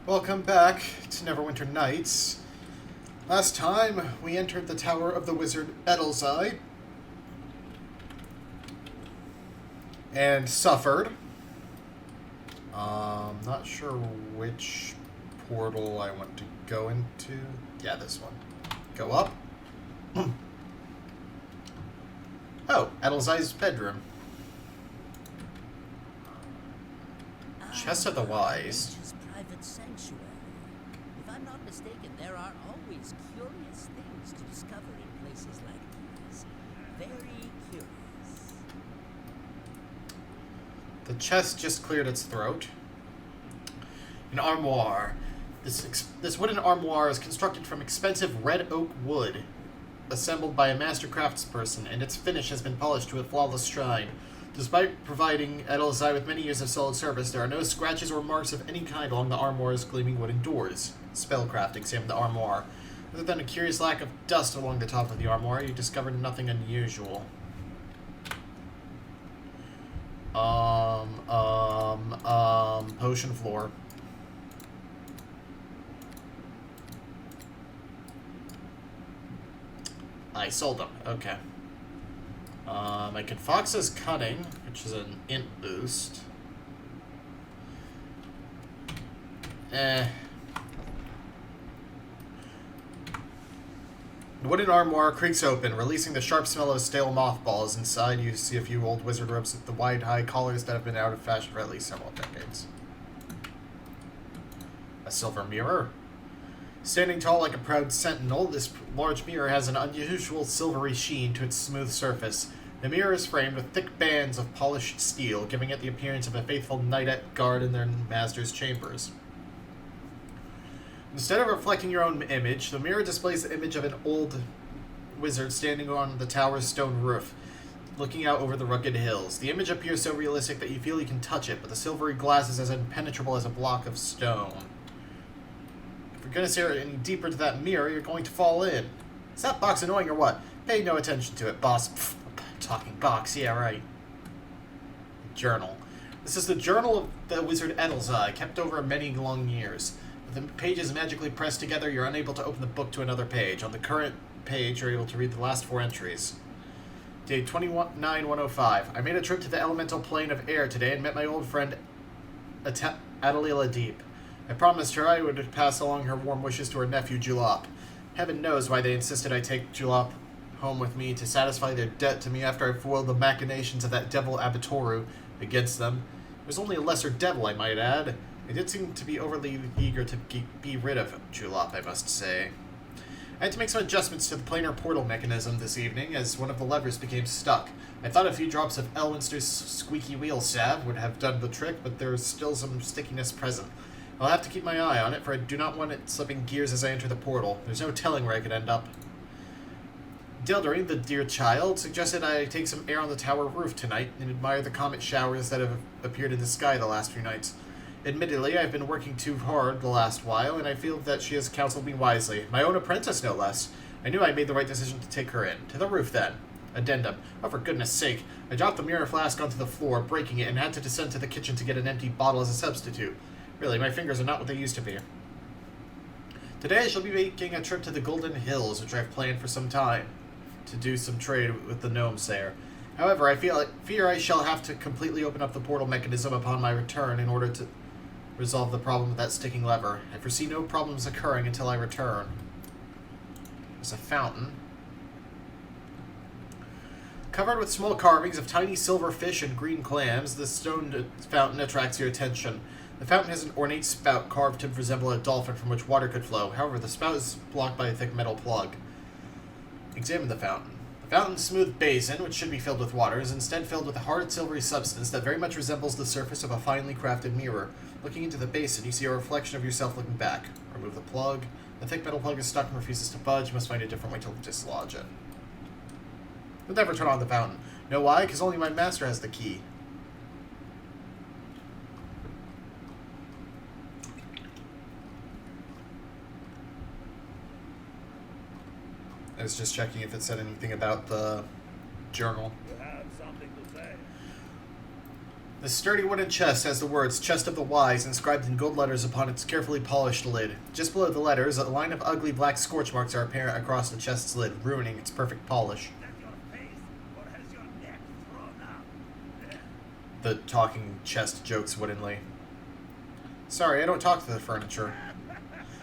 Welcome back to Neverwinter Nights. Last time, we entered the tower of the wizard Edelzai and suffered. Not sure which portal I want to go into. Yeah, this one. Go up. Oh, Edelzai's bedroom. Chest of the Wise. Private sanctuary. If I'm not mistaken, there are always curious things to discover in places like these. Very curious. The chest just cleared its throat. An armoire. This wooden armoire is constructed from expensive red oak wood, assembled by a master craftsperson, and its finish has been polished to a flawless shine. Despite providing Edelzai with many years of solid service, there are no scratches or marks of any kind along the armoire's gleaming wooden doors. Spellcraft examined the armoire. Other than a curious lack of dust along the top of the armoire, you discovered nothing unusual. Potion floor. I sold them. Okay. I can Fox's Cunning, which is an int boost. The wooden armoire creaks open, releasing the sharp smell of stale mothballs. Inside, you see a few old wizard robes with the wide, high collars that have been out of fashion for at least several decades. A silver mirror. Standing tall like a proud sentinel, this large mirror has an unusual silvery sheen to its smooth surface. The mirror is framed with thick bands of polished steel, giving it the appearance of a faithful knight at guard in their master's chambers. Instead of reflecting your own image, the mirror displays the image of an old wizard standing on the tower's stone roof, looking out over the rugged hills. The image appears so realistic that you feel you can touch it, but the silvery glass is as impenetrable as a block of stone. If you're going to stare any deeper into that mirror, you're going to fall in. Is that box annoying or what? Pay no attention to it, boss. Pfft, talking box, yeah, right. Journal. This is the journal of the wizard Edelzai, kept over many long years. With the pages magically pressed together, you're unable to open the book to another page. On the current page, you're able to read the last 4 entries. Day 29-105. I made a trip to the elemental plane of air today and met my old friend Adalila Deep. I promised her I would pass along her warm wishes to her nephew Julop. Heaven knows why they insisted I take Julop home with me to satisfy their debt to me after I foiled the machinations of that devil Abitoru against them. It was only a lesser devil, I might add. They did seem to be overly eager to be rid of Julop, I must say. I had to make some adjustments to the planar portal mechanism this evening, as one of the levers became stuck. I thought a few drops of Elwinster's squeaky wheel salve would have done the trick, but there is still some stickiness present. I'll have to keep my eye on it, for I do not want it slipping gears as I enter the portal. There's no telling where I could end up. Dildering, the dear child, suggested I take some air on the tower roof tonight and admire the comet showers that have appeared in the sky the last few nights. Admittedly, I've been working too hard the last while, and I feel that she has counseled me wisely. My own apprentice, no less. I knew I made the right decision to take her in. To the roof, then. Addendum. Oh, for goodness sake. I dropped the mirror flask onto the floor, breaking it, and had to descend to the kitchen to get an empty bottle as a substitute. Really, my fingers are not what they used to be. Today I shall be making a trip to the Golden Hills, which I've planned for some time, to do some trade with the gnomes there. However, I fear I shall have to completely open up the portal mechanism upon my return in order to resolve the problem with that sticking lever. I foresee no problems occurring until I return. There's a fountain. Covered with small carvings of tiny silver fish and green clams, the stone fountain attracts your attention. The fountain has an ornate spout carved to resemble a dolphin from which water could flow. However, the spout is blocked by a thick metal plug. Examine the fountain. The fountain's smooth basin, which should be filled with water, is instead filled with a hard silvery substance that very much resembles the surface of a finely crafted mirror. Looking into the basin, you see a reflection of yourself looking back. Remove the plug. The thick metal plug is stuck and refuses to budge. You must find a different way to dislodge it. You'll never turn on the fountain. Know why? Because only my master has the key. I was just checking if it said anything about the journal. You have something to say. The sturdy wooden chest has the words Chest of the Wise inscribed in gold letters upon its carefully polished lid. Just below the letters, a line of ugly black scorch marks are apparent across the chest's lid, ruining its perfect polish. The talking chest jokes woodenly. Sorry, I don't talk to the furniture.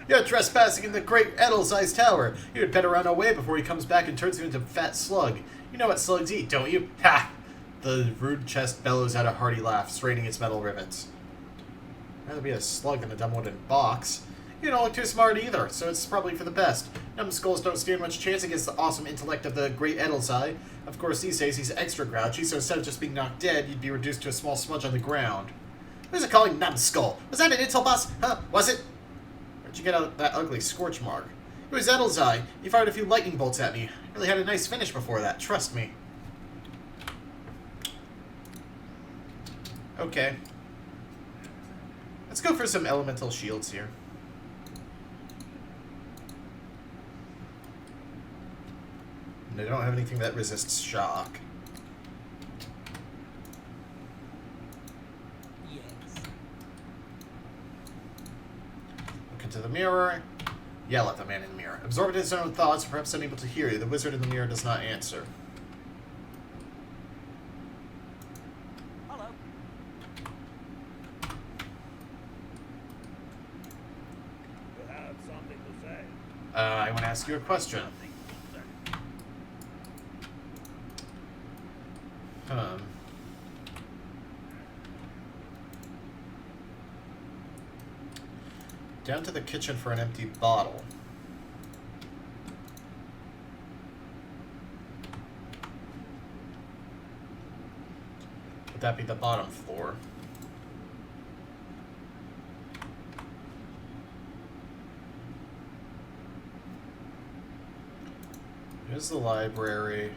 You're trespassing in the great Edelsize Tower. You had better run away before he comes back and turns you into a fat slug. You know what slugs eat, don't you? Ha! The rude chest bellows out a hearty laugh, straining its metal rivets. I'd rather be a slug than a dumb wooden box. You don't look too smart either, so it's probably for the best. Numbskulls don't stand much chance against the awesome intellect of the great Edelsize. Of course, these days he's extra grouchy, so instead of just being knocked dead, you'd be reduced to a small smudge on the ground. Who's it calling Numbskull? Was that an insult, boss? Huh? Was it? Where'd you get out that ugly scorch mark? It was Edelsize. He fired a few lightning bolts at me. Really had a nice finish before that, trust me. Okay. Let's go for some elemental shields here. And I don't have anything that resists shock. Yes. Look into the mirror. Yell at the man in the mirror. Absorbed in his own thoughts, perhaps unable to hear you, the wizard in the mirror does not answer. Hello. You have something to say. I want to ask you a question. Down to the kitchen for an empty bottle. Would that be the bottom floor? Here's the library.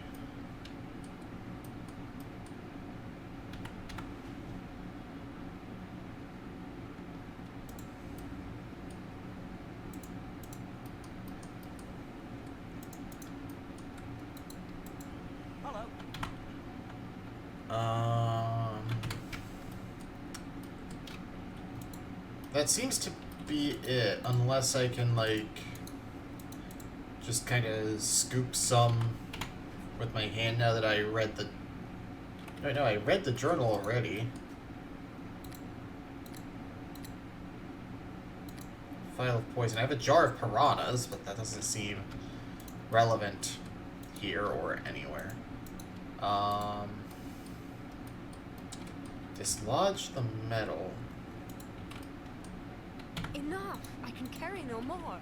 Hello. That seems to be it, unless I can, like, just kind of scoop some with my hand now that I read the... No, I read the journal already. Vial of poison. I have a jar of piranhas, but that doesn't seem relevant here or anywhere. Dislodge the metal. Enough! I can carry no more.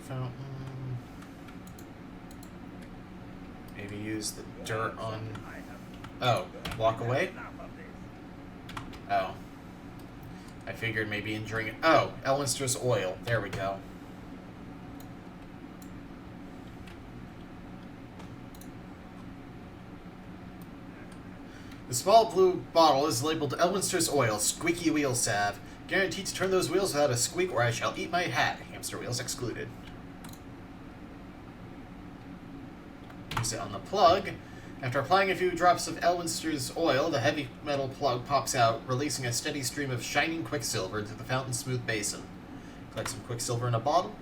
Fountain. Maybe use the dirt on... Oh, walk away? Oh. I figured maybe injuring it. Oh, Elminster's oil. There we go. The small blue bottle is labeled Elminster's oil, squeaky wheel salve. Guaranteed to turn those wheels without a squeak or I shall eat my hat. Hamster wheels excluded. Use it on the plug. After applying a few drops of Elminster's oil, the heavy metal plug pops out, releasing a steady stream of shining quicksilver into the fountain's smooth basin. Collect some quicksilver in a bottle.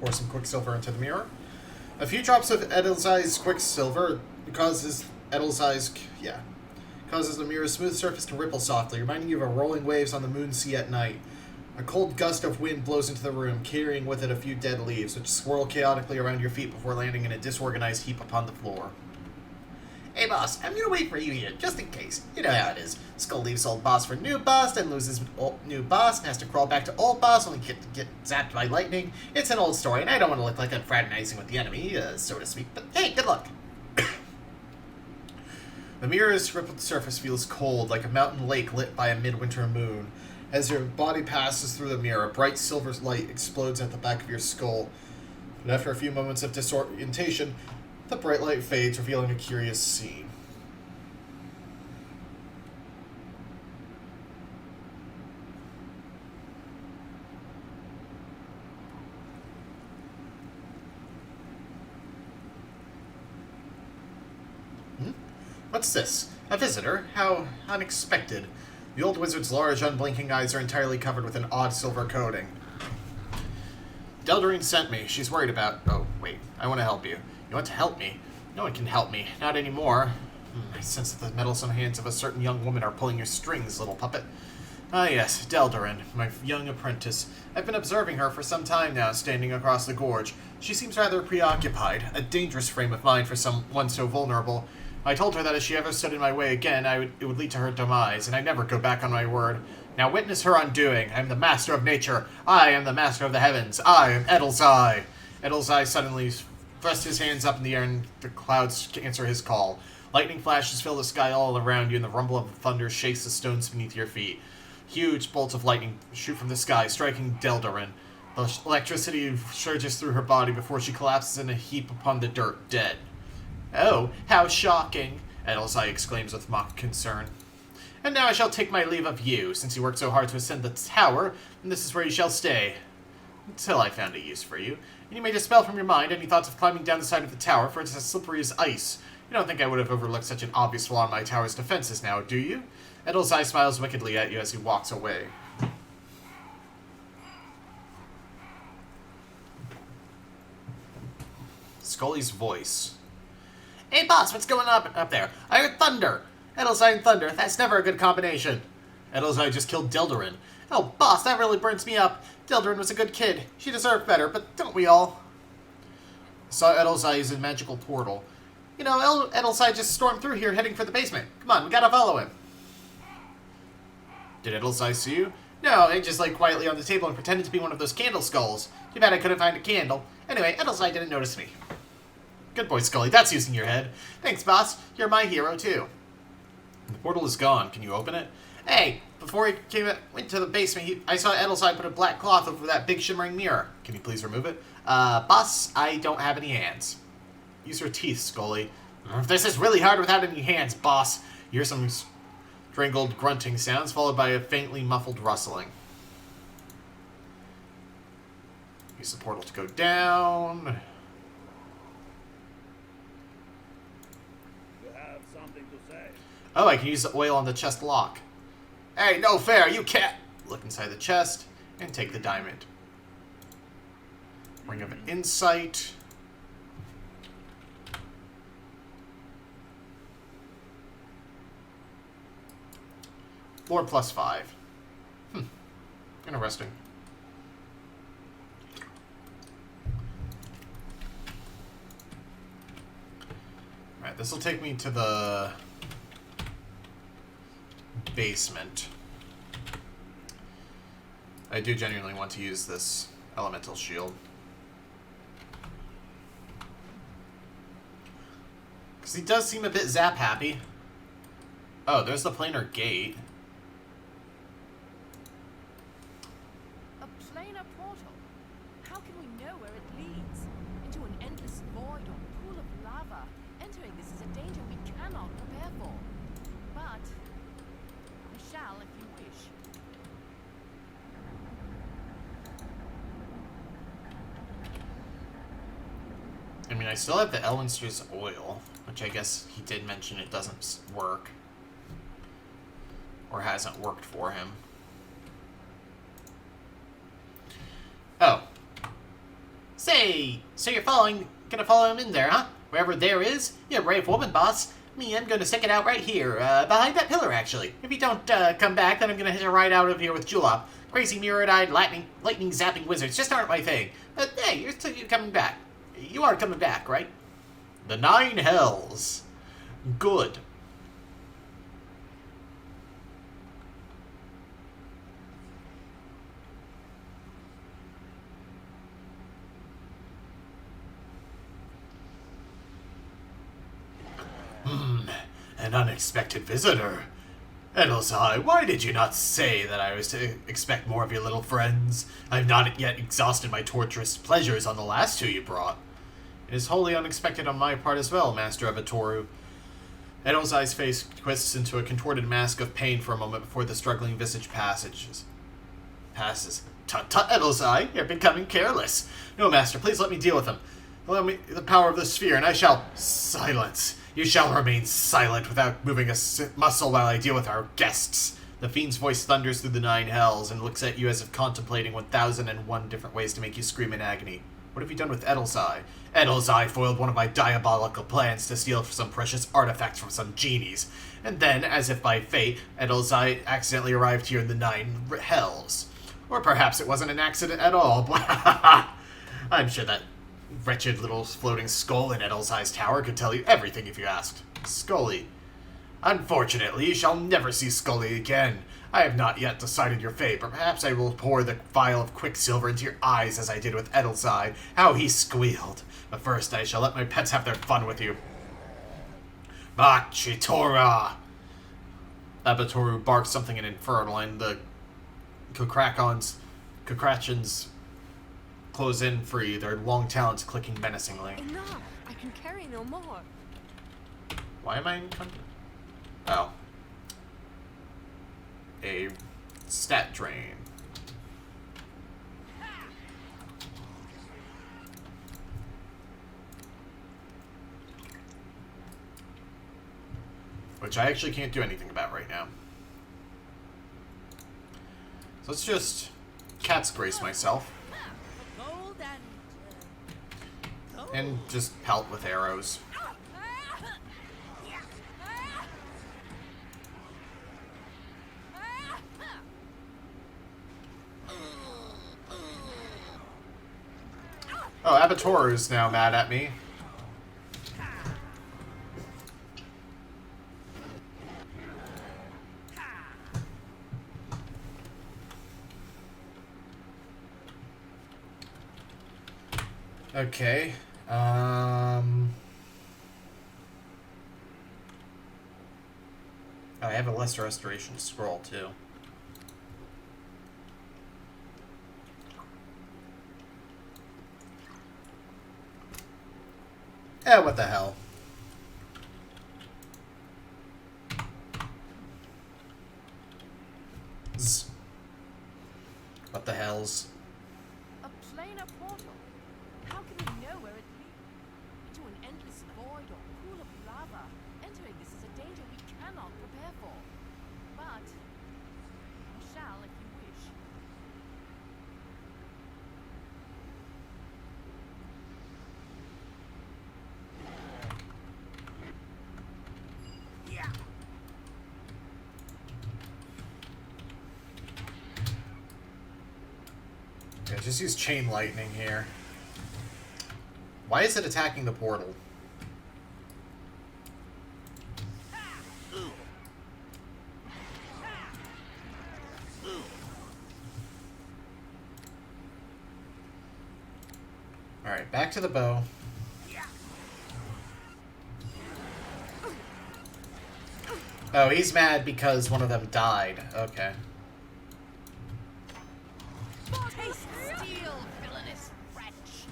Pour some quicksilver into the mirror. A few drops of Edelsize quicksilver causes causes the mirror's smooth surface to ripple softly, reminding you of a rolling waves on the moon sea at night. A cold gust of wind blows into the room, carrying with it a few dead leaves, which swirl chaotically around your feet before landing in a disorganized heap upon the floor. Hey, boss, I'm gonna wait for you here, just in case. You know how it is. Skull leaves old boss for new boss, then loses new boss, and has to crawl back to old boss, only get zapped by lightning. It's an old story, and I don't want to look like I'm fraternizing with the enemy, so to speak, but hey, good luck. The mirror's rippled surface feels cold, like a mountain lake lit by a midwinter moon. As your body passes through the mirror, a bright silver light explodes at the back of your skull. But after a few moments of disorientation, the bright light fades, revealing a curious scene. What's this? A visitor? How unexpected. The old wizard's large, unblinking eyes are entirely covered with an odd silver coating. Deldarine sent me. She's worried about... Oh, wait. I want to help you. You want to help me? No one can help me. Not anymore. I sense that the meddlesome hands of a certain young woman are pulling your strings, little puppet. Ah, yes, Deldarine, my young apprentice. I've been observing her for some time now, standing across the gorge. She seems rather preoccupied. A dangerous frame of mind for someone so vulnerable. I told her that if she ever stood in my way again, it would lead to her demise, and I never go back on my word. Now witness her undoing. I am the master of nature. I am the master of the heavens. I am Edelzai. Edelzai suddenly thrust his hands up in the air, and the clouds answer his call. Lightning flashes fill the sky all around you, and the rumble of the thunder shakes the stones beneath your feet. Huge bolts of lightning shoot from the sky, striking Deldarine. The electricity surges through her body before she collapses in a heap upon the dirt, dead. Oh, how shocking, Edelzai exclaims with mock concern. And now I shall take my leave of you, since you worked so hard to ascend the tower, and this is where you shall stay. Until I found a use for you. And you may dispel from your mind any thoughts of climbing down the side of the tower, for it's as slippery as ice. You don't think I would have overlooked such an obvious flaw in my tower's defenses now, do you? Edelzai smiles wickedly at you as he walks away. Scully's voice. Hey, boss, what's going on up there? I heard thunder. Edelzai and thunder, that's never a good combination. Edelzai just killed Deldarine. Oh, boss, that really burns me up. Deldarine was a good kid. She deserved better, but don't we all? I saw Edelzai use a magical portal. You know, Edelzai just stormed through here heading for the basement. Come on, we gotta follow him. Did Edelzai see you? No, he just lay quietly on the table and pretended to be one of those candle skulls. Too bad I couldn't find a candle. Anyway, Edelzai didn't notice me. Good boy, Scully. That's using your head. Thanks, boss. You're my hero, too. The portal is gone. Can you open it? Hey, before he went to the basement, I saw Edelzai put a black cloth over that big shimmering mirror. Can you please remove it? Boss, I don't have any hands. Use your teeth, Scully. This is really hard without any hands, boss. You hear some strangled grunting sounds, followed by a faintly muffled rustling. Use the portal to go down. Oh, I can use the oil on the chest lock. Hey, no fair, you can't! Look inside the chest and take the diamond. Ring of Insight. Lore +5. Interesting. Alright, this will take me to the basement. I do genuinely want to use this elemental shield. Because he does seem a bit zap happy. Oh, there's the planar gate. A planar portal? How can we know where it leads? Into an endless void or pool of lava. Entering this is a danger we cannot prepare for. But we shall if you wish. I mean, I still have the Ellenster's oil, which I guess he did mention it doesn't work. Or hasn't worked for him. Oh. Say, so you're gonna follow him in there, huh? Wherever there is? You're a brave woman, boss. Me, I'm gonna stick it out right here, behind that pillar, actually. If you don't, come back, then I'm gonna hitch a ride out of here with Julop. Crazy mirrored-eyed, lightning-zapping wizards just aren't my thing. But hey, you're coming back. You are coming back, right? The 9 hells. Good. An unexpected visitor. Edelsai, why did you not say that I was to expect more of your little friends? I have not yet exhausted my torturous pleasures on the last two you brought. It is wholly unexpected on my part as well, Master Abatoru. Edelsai's face twists into a contorted mask of pain for a moment before the struggling visage passes. Tut tut, Edelsai, you're becoming careless. No, Master, please let me deal with him. Allow me the power of the sphere, and I shall... Silence. You shall remain silent without moving a muscle while I deal with our guests. The fiend's voice thunders through the 9 hells and looks at you as if contemplating 1001 different ways to make you scream in agony. What have you done with Edelsai? Edelsai foiled one of my diabolical plans to steal some precious artifacts from some genies. And then, as if by fate, Edelsai accidentally arrived here in the 9 hells. Or perhaps it wasn't an accident at all. I'm sure that wretched little floating skull in Edelsai's tower could tell you everything if you asked. Scully. Unfortunately, you shall never see Scully again. I have not yet decided your fate, but perhaps I will pour the vial of quicksilver into your eyes as I did with Edelsai. How he squealed. But first, I shall let my pets have their fun with you. Machitora! Abatoru barks something in Infernal, and the Kokrachans close in free, their long talons clicking menacingly. Enough! I can carry no more. Why am I in country? Oh. A stat drain. Which I actually can't do anything about right now. So let's just cat's grace myself. Gold and... And just pelt with arrows. Oh, Abatoru is now mad at me. Okay. Oh, I have a lesser restoration scroll too. What the hell? Zzz. What the hells? A planar portal. How can we know where it leads? Into an endless void or pool of lava. Entering this is a danger we cannot prepare for. But we shall if you wish. Yeah, just use chain lightning here. Why is it attacking the portal? Alright, back to the bow. Oh, he's mad because one of them died. Okay. Taste steel, villainous wretch!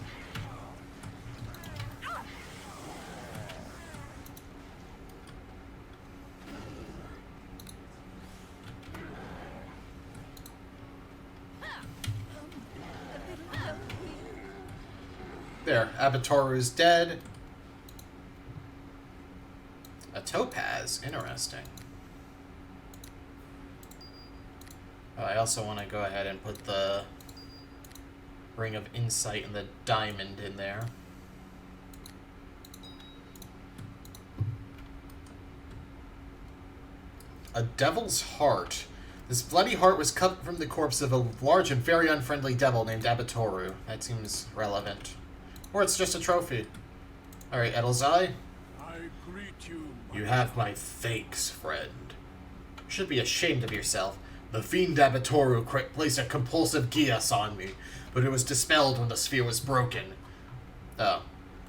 There, Abatoru is dead. A topaz, interesting. Oh, I also want to go ahead and put the Ring of Insight and the diamond in there. A devil's heart. This bloody heart was cut from the corpse of a large and very unfriendly devil named Abatoru. That seems relevant. Or it's just a trophy. Alright, Edelsai. I greet you, You have my thanks, friend. You should be ashamed of yourself. The fiend Abatoru placed a compulsive geas on me, but it was dispelled when the sphere was broken. Oh.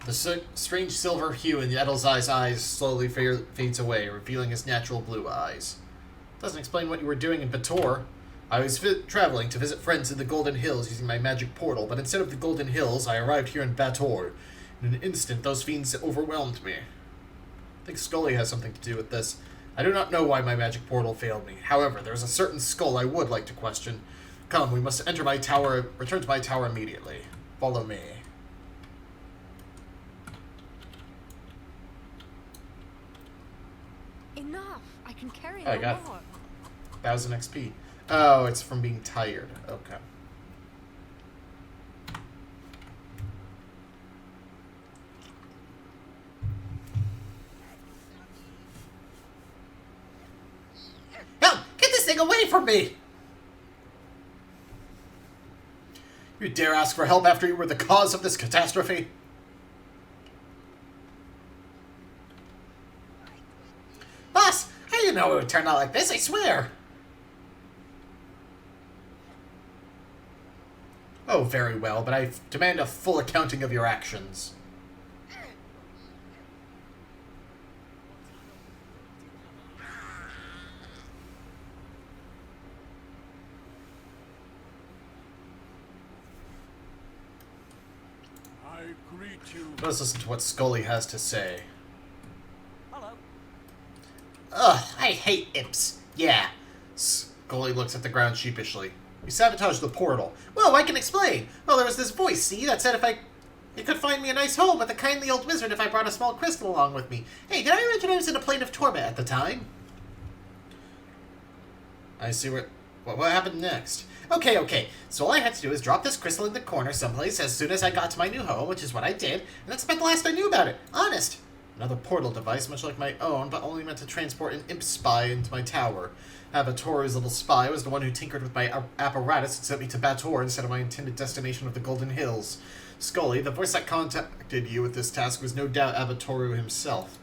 The strange silver hue in Edelzai's eyes slowly fades away, revealing his natural blue eyes. Doesn't explain what you were doing in Bator. I was traveling to visit friends in the Golden Hills using my magic portal, but instead of the Golden Hills, I arrived here in Bator. In an instant, those fiends overwhelmed me. I think Scully has something to do with this. I do not know why my magic portal failed me. However, there is a certain skull I would like to question. Come, we must enter my tower, return to my tower immediately. Follow me. Enough. I can carry I no got more. 1000 XP. Oh, it's from being tired. Okay. Help! Get this thing away from me! You dare ask for help after you were the cause of this catastrophe? Boss, how do you know it would turn out like this? I swear! Oh, very well, but I demand a full accounting of your actions. I greet you. Let's listen to what Scully has to say. Hello. Ugh, I hate imps. Yeah. Scully looks at the ground sheepishly. You sabotaged the portal. Well, I can explain. Well, there was this voice, see, that said it could find me a nice home with a kindly old wizard if I brought a small crystal along with me. Hey, did I mention I was in a plane of torment at the time? I see what happened next. Okay. So all I had to do is drop this crystal in the corner someplace as soon as I got to my new home, which is what I did, and that's about the last I knew about it. Honest. Another portal device, much like my own, but only meant to transport an imp spy into my tower. Abatoru's little spy was the one who tinkered with my apparatus and sent me to Bator instead of my intended destination of the Golden Hills. Scully, the voice that contacted you with this task was no doubt Abatoru himself.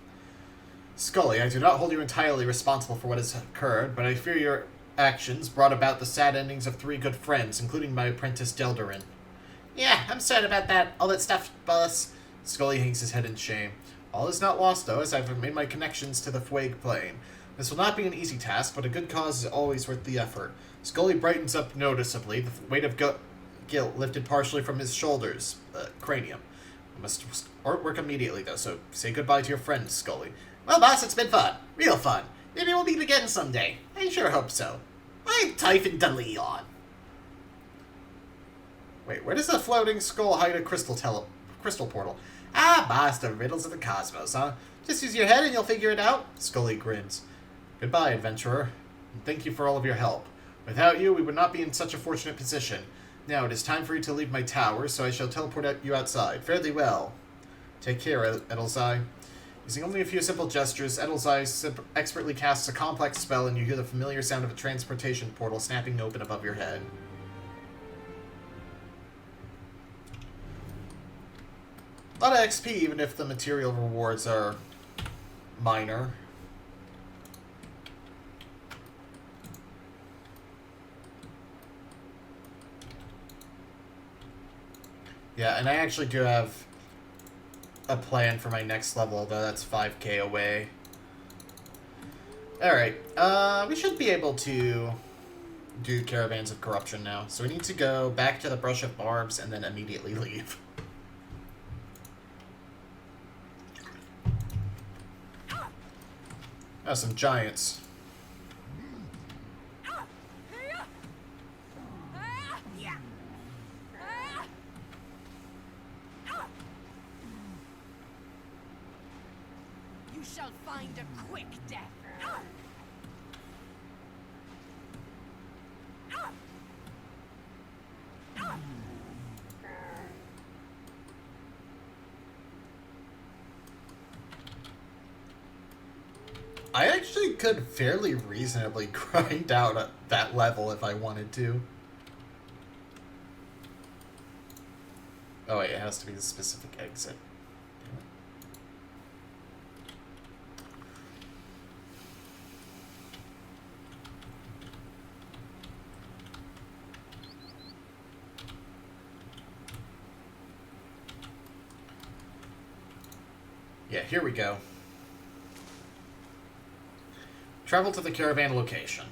Scully, I do not hold you entirely responsible for what has occurred, but I fear your actions brought about the sad endings of 3 good friends, including my apprentice Deldarin. Yeah, I'm sad about that. All that stuff, boss. Scully hangs his head in shame. All is not lost, though, as I've made my connections to the Fueg plane. This will not be an easy task, but a good cause is always worth the effort. Scully brightens up noticeably, the weight of guilt lifted partially from his shoulders, cranium. I must work immediately, though, so say goodbye to your friend, Scully. Well, boss, it's been fun. Real fun. Maybe we'll meet again someday. I sure hope so. I'm Typhon de Leon. Wait, where does the floating skull hide a crystal portal? Ah, boss, the riddles of the cosmos, huh? Just use your head and you'll figure it out. Scully grins. Goodbye, adventurer. And thank you for all of your help. Without you, we would not be in such a fortunate position. Now it is time for you to leave my tower, so I shall teleport you outside. Fare thee well. Take care, Edelzai. Using only a few simple gestures, Edelzai expertly casts a complex spell, and you hear the familiar sound of a transportation portal snapping open above your head. A lot of XP, even if the material rewards are minor. Yeah, and I actually do have a plan for my next level, though that's 5k away. Alright, we should be able to do Caravans of Corruption now. So we need to go back to the Brush of Barbs and then immediately leave. Oh, some giants. You shall find a quick death. I actually could fairly reasonably grind out at that level if I wanted to. Oh wait, it has to be the specific exit. Yeah, here we go. Travel to the caravan location.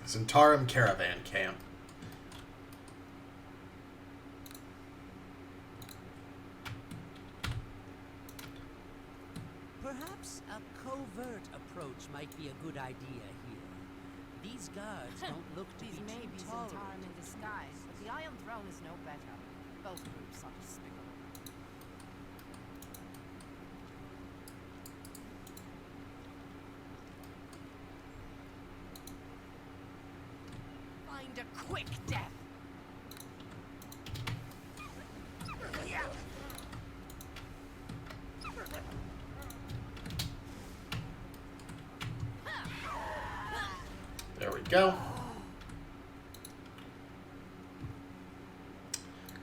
Zentarum Caravan Camp. Perhaps a covert approach might be a good idea here. These guards don't look to These be may too be tolerant. Zentarum in disguise, but the Iron Throne is no better. Both groups are despicable. Find a quick death. There we go.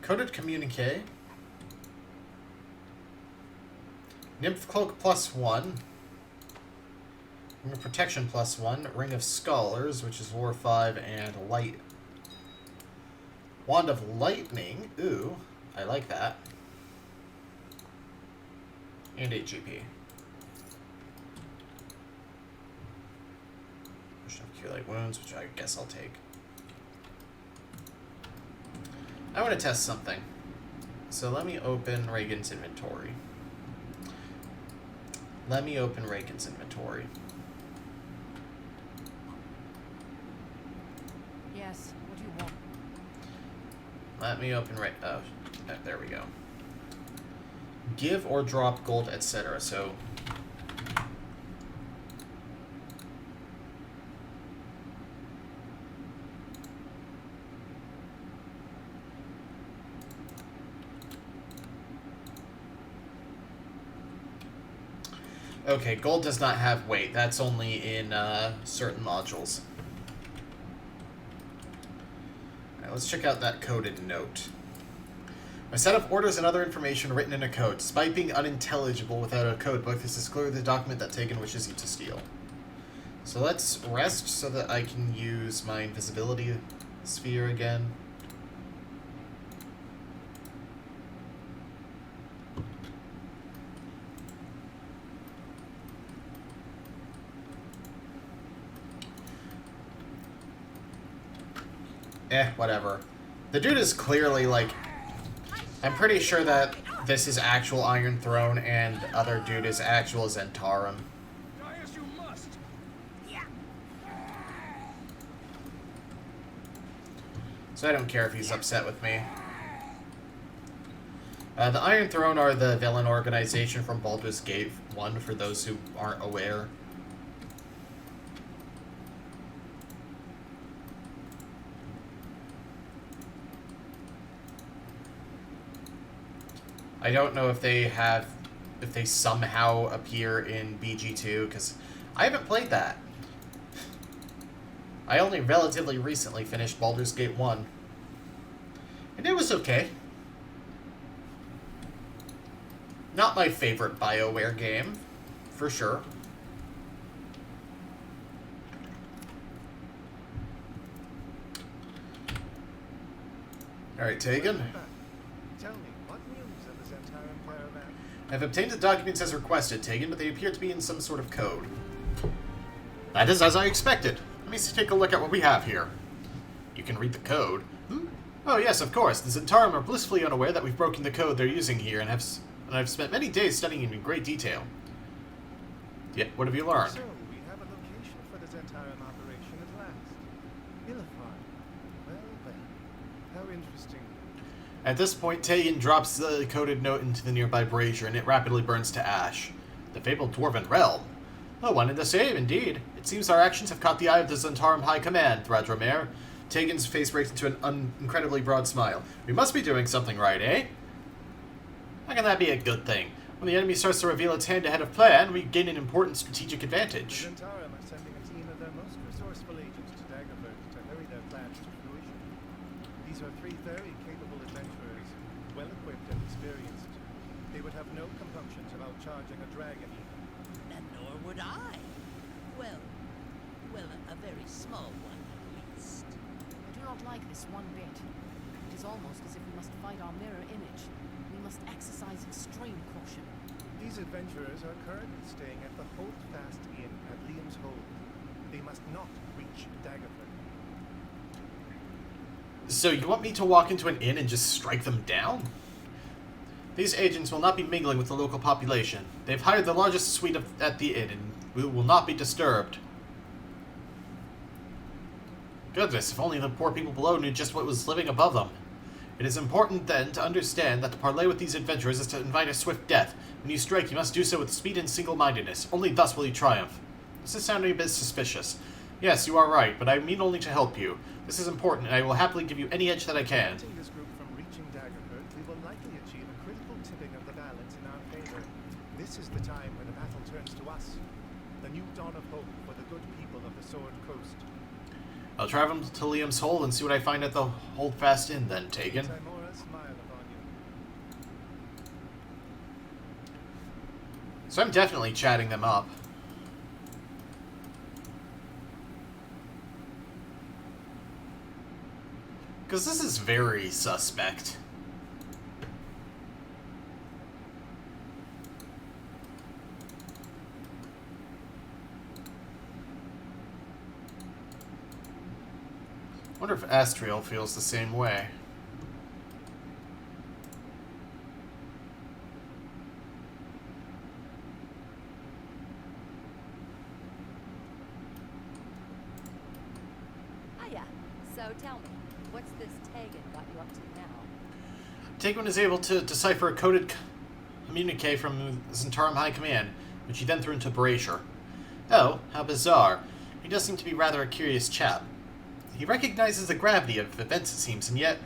Coded communique. Nymph Cloak +1. Ring of Protection +1. Ring of Scholars, which is Lore 5, and Light. Wand of Lightning. Ooh, I like that. And 8 GP. Potion of Cure Light Wounds, which I guess I'll take. I want to test something. So let me open Reagan's inventory. Let me open Reagan's inventory. Yes, what do you want? Let me open oh, there we go. Give or drop gold, etc. So okay, gold does not have weight. That's only in certain modules. Alright, let's check out that coded note. A set of orders and other information written in a code. Despite being unintelligible without a code book, this is clearly the document that Tegan wishes you to steal. So let's rest so that I can use my invisibility sphere again. Whatever. The dude is clearly, like... I'm pretty sure that this is actual Iron Throne and the other dude is actual Zentarum. Die as you must. So I don't care if he's upset with me. The Iron Throne are the villain organization from Baldur's Gate 1, for those who aren't aware. I don't know if they somehow appear in BG2, because I haven't played that. I only relatively recently finished Baldur's Gate 1. And it was okay. Not my favorite BioWare game, for sure. Alright, Tegan. Tell me, what news of the Zentarum caravan? I've obtained the documents as requested, Tegan, but they appear to be in some sort of code. That is as I expected. Let me take a look at what we have here. You can read the code. Oh yes, of course. The Zentarum are blissfully unaware that we've broken the code they're using here, and I've spent many days studying it in great detail. Yet, what have you learned? So, we have a location for the Zentarum operation at last. Illifar. Well, well. How interesting. At this point, Tegan drops the coded note into the nearby brazier, and it rapidly burns to ash. The fabled Dwarven realm. Oh, one and the same, indeed. It seems our actions have caught the eye of the Zentarum High Command, Thradramer. Tegan's face breaks into an incredibly broad smile. We must be doing something right, eh? How can that be a good thing? When the enemy starts to reveal its hand-to-head of plan, we gain an important strategic advantage. The Zentarum are sending a team of their most resourceful agents to Daggerford to hurry their plans to fruition. These are three very capable adventurers, well-equipped and experienced. They would have no compunctions about charging a dragon even. And nor would I. Well, a very small one, at least. I do not like this one bit. It is almost as if we must fight our mirror image. We must exercise extreme caution. These adventurers are currently staying at the Holdfast Inn at Liam's Hold. They must not reach Daggerford. So you want me to walk into an inn and just strike them down? These agents will not be mingling with the local population. They've hired the largest suite at the inn, and we will not be disturbed. Goodness, if only the poor people below knew just what was living above them. It is important, then, to understand that to parley with these adventurers is to invite a swift death. When you strike, you must do so with speed and single-mindedness. Only thus will you triumph. This is sounding a bit suspicious. Yes, you are right, but I mean only to help you. This is important, and I will happily give you any edge that I can. Preventing this group from reaching Daggerford, we will likely achieve a critical tipping of the balance in our favor. This is the time when the battle turns to us. The new dawn of hope for the good people of the Sword Coast. I'll travel to Liam's Hole and see what I find at the Holdfast Inn, then, Tegan. Timora, smile upon you. So I'm definitely chatting them up. Because this is very suspect. I wonder if Astriel feels the same way. Hiya. So tell me, what's this Tegan got you up to now? Tegan is able to decipher a coded communique from Zentarum High Command, which he then threw into Brazier. Oh, how bizarre. He does seem to be rather a curious chap. He recognizes the gravity of events, it seems, and yet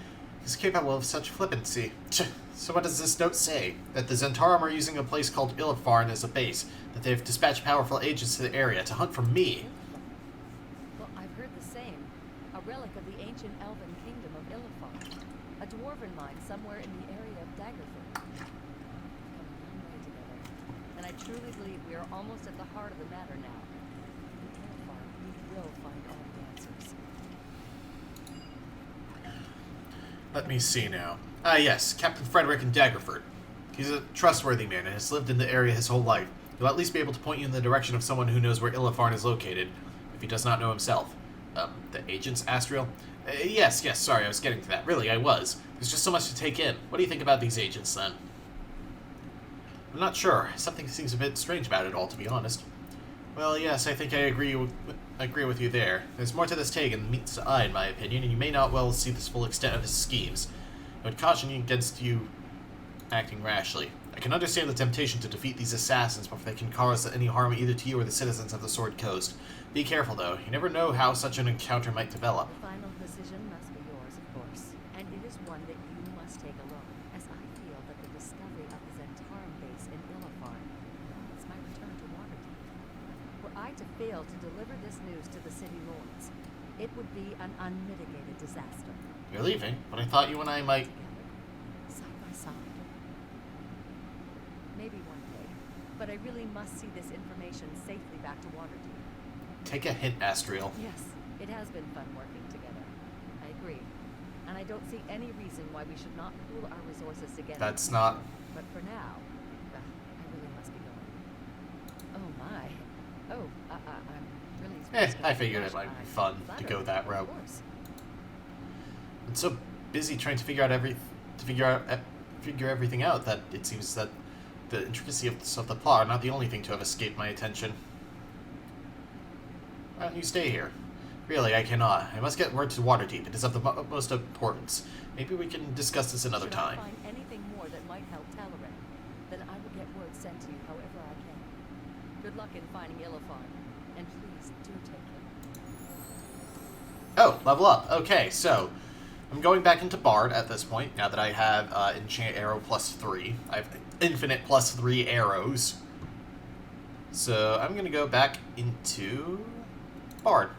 he's capable of such flippancy. So what does this note say? That the Zentarum are using a place called Illitharn as a base, that they've dispatched powerful agents to the area to hunt for me. Well, I've heard the same. A relic of the ancient elven kingdom of Illitharn. A dwarven mine somewhere in the area of Daggerford. Come a long way together. And I truly believe we are almost at the heart of the matter now. In Illitharn, we will find all the answers. Let me see now. Ah, yes, Captain Frederick in Daggerford. He's a trustworthy man and has lived in the area his whole life. He'll at least be able to point you in the direction of someone who knows where Illitharn is located, if he does not know himself. The agents, Astriel? Yes, sorry, I was getting to that. Really, I was. There's just so much to take in. What do you think about these agents, then? I'm not sure. Something seems a bit strange about it all, to be honest. Well, yes, I think I agree with you there. There's more to this Tegan than meets the eye, in my opinion, and you may not well see the full extent of his schemes. I would caution you against you acting rashly. I can understand the temptation to defeat these assassins before they can cause any harm either to you or the citizens of the Sword Coast. Be careful, though. You never know how such an encounter might develop. The final decision must be yours, of course. And it is one that you must take alone, as I feel that the discovery of the Zentarum base in Illitharn is my return to Waterdeep. Were I to fail to deliver this news to the city lords, it would be an unmitigated disaster. You're leaving, but I thought you and I might... Together, side by side. Maybe one day, but I really must see this information safely back to Waterdeep. Take a hint, Astriel. Yes, it has been fun working together. I agree. And I don't see any reason why we should not pool our resources together. That's not... But for now, I really must be going. Oh my. Oh, I'm really supposed to I figured it rush. might be fun to Flattered, go that of route. course. I'm so busy trying to figure everything out that it seems that the intricacy of the plot are not the only thing to have escaped my attention. Why don't you stay here? Really, I cannot. I must get word to Waterdeep. It is of the utmost importance. Maybe we can discuss this another Should time. I find anything more that might help Talaran, then I will get word sent to you however I can. Good luck in finding Illitharn, and please do take him. Oh, level up. Okay, so I'm going back into Bard at this point, now that I have Enchant Arrow +3. I have Infinite +3 arrows. So I'm going to go back into Bard.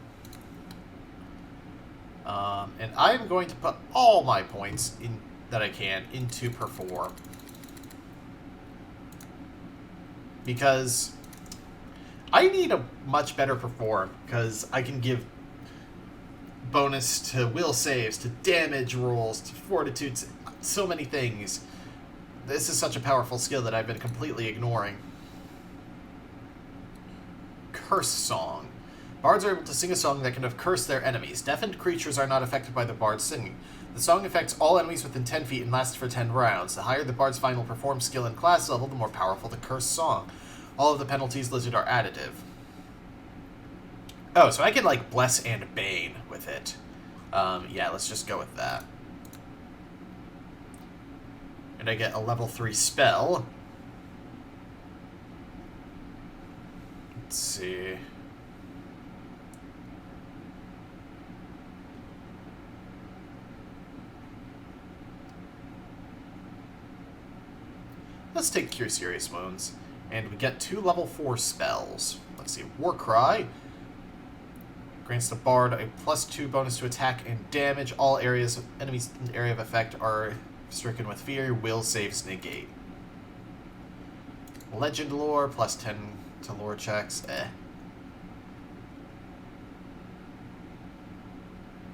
And I'm going to put all my points in that I can into Perform. Because I need a much better Perform, because I can give bonus to will saves, to damage rolls, to fortitudes, so many things. This is such a powerful skill that I've been completely ignoring. Curse Song. Bards are able to sing a song that can have cursed their enemies. Deafened creatures are not affected by the bard's singing. The song affects all enemies within 10 feet and lasts for 10 rounds. The higher the bard's final perform skill and class level, the more powerful the cursed song. All of the penalties listed are additive. Oh, so I can, like, Bless and Bane with it. Yeah, let's just go with that. And I get a level 3 spell. Let's see. Let's take Cure Serious Wounds. And we get 2 level 4 spells. Let's see. Warcry grants the bard a +2 bonus to attack and damage. All enemies in the area of effect are stricken with fear. Will saves negate. Legend Lore, +10 to lore checks.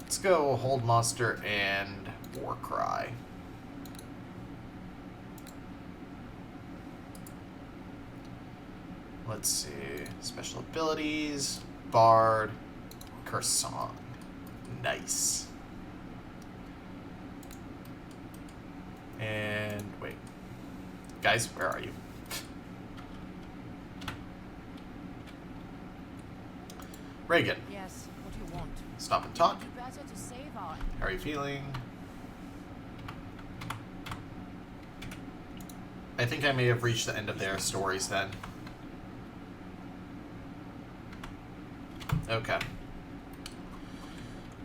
Let's go Hold Monster and Warcry. Let's see. Special abilities. Bard. Curse Song. Nice. And wait. Guys, where are you? Reagan. Yes, what do you want? Stop and talk. You better to save our... How are you feeling? I think I may have reached the end of their stories then. Okay.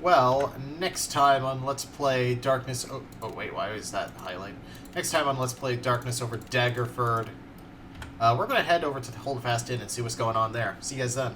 Well, next time on Let's Play Darkness... Oh, wait, why is that highlight? Next time on Let's Play Darkness over Daggerford, we're going to head over to the Holdfast Inn and see what's going on there. See you guys then.